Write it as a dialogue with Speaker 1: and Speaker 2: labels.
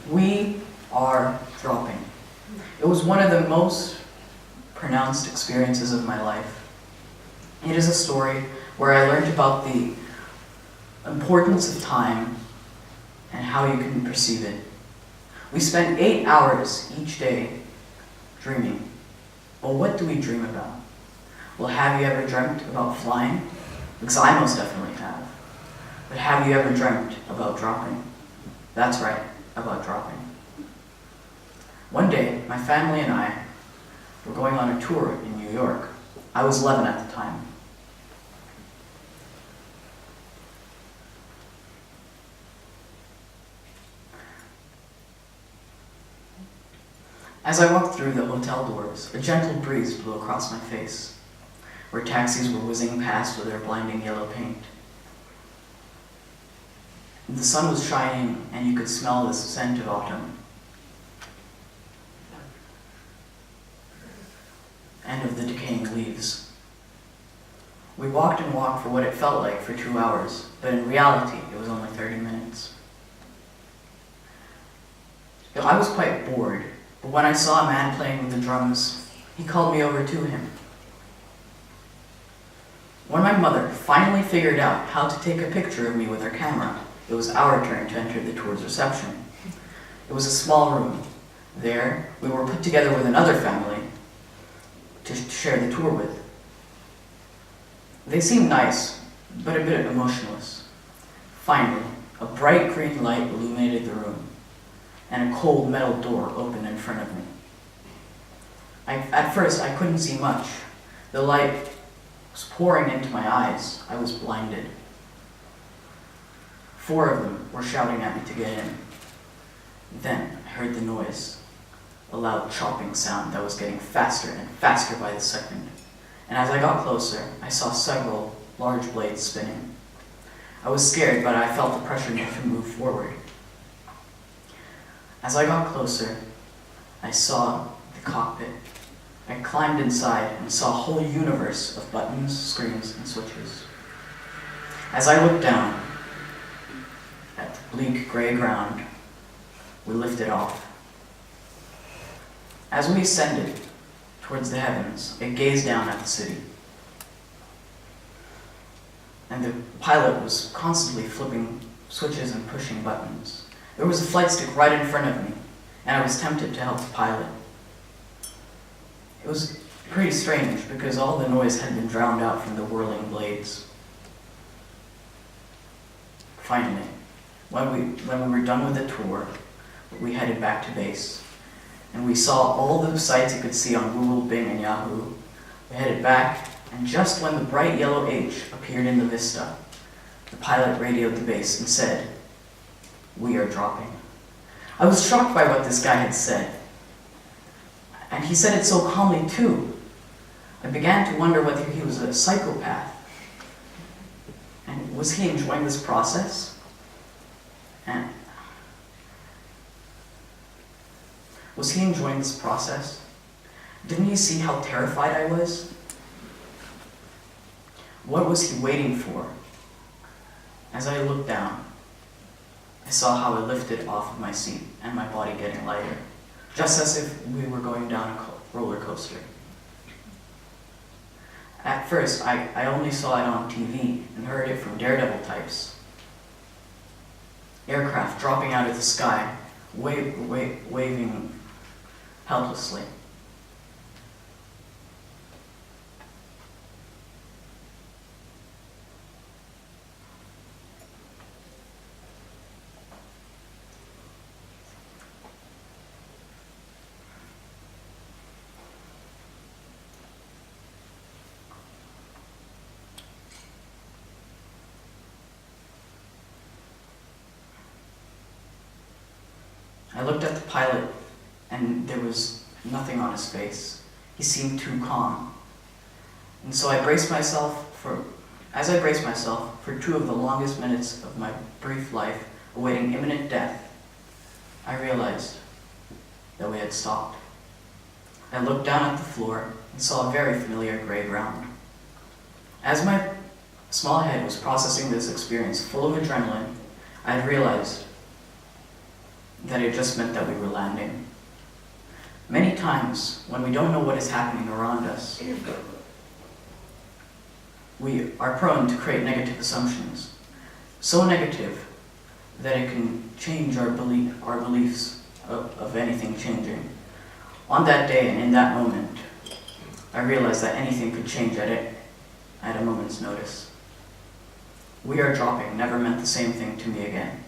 Speaker 1: We are dropping. It was one of the most pronounced experiences of my life. It is a story where I learned about the importance of time and how you can perceive it. We spend 8 hours each day dreaming. But what do we dream about? Well, have you ever dreamt about flying? Because I most definitely have. But have you ever dreamt about dropping? That's right, about dropping. One day, my family and I were going on a tour in New York. I was 11 at the time. As I walked through the hotel doors, a gentle breeze blew across my face, where taxis were whizzing past with their blinding yellow paint. The sun was shining, and you could smell the scent of autumn and of the decaying leaves. We walked and walked for what it felt like for 2 hours, but in reality, it was only 30 minutes. I was quite bored, but when I saw a man playing with the drums, he called me over to him. When my mother finally figured out how to take a picture of me with her camera, it was our turn to enter the tour's reception. It was a small room. There, we were put together with another family to share the tour with. They seemed nice, but a bit emotionless. Finally, a bright green light illuminated the room, and a cold metal door opened in front of me. At first, I couldn't see much. The light was pouring into my eyes. I was blinded. 4 of them were shouting at me to get in. Then I heard the noise, a loud chopping sound that was getting faster and faster by the second. And as I got closer, I saw several large blades spinning. I was scared, but I felt the pressure to move forward. As I got closer, I saw the cockpit. I climbed inside and saw a whole universe of buttons, screens, and switches. As I looked down at the bleak gray ground, we lifted off. As we ascended towards the heavens, I gazed down at the city. And the pilot was constantly flipping switches and pushing buttons. There was a flight stick right in front of me, and I was tempted to help the pilot. It was pretty strange because all the noise had been drowned out from the whirling blades. Finally, when we were done with the tour, we headed back to base, and we saw all the sites you could see on Google, Bing, and Yahoo. We headed back, and just when the bright yellow H appeared in the vista, the pilot radioed the base and said, "We are dropping." I was shocked by what this guy had said. And he said it so calmly too. I began to wonder whether he was a psychopath. And was he enjoying this process? And was he enjoying this process? Didn't he see how terrified I was? What was he waiting for? As I looked down, I saw how I lifted off of my seat and my body getting lighter, just as if we were going down a roller coaster. At first, I only saw it on TV and heard it from daredevil types. Aircraft dropping out of the sky, waving helplessly. I looked at the pilot, and there was nothing on his face. He seemed too calm. And so as I braced myself for 2 of the longest minutes of my brief life, awaiting imminent death, I realized that we had stopped. I looked down at the floor and saw a very familiar gray ground. As my small head was processing this experience full of adrenaline, I had realized that it just meant that we were landing. Many times, when we don't know what is happening around us, we are prone to create negative assumptions. So negative that it can change our beliefs of anything changing. On that day and in that moment, I realized that anything could change at a moment's notice. "We are dropping" never meant the same thing to me again.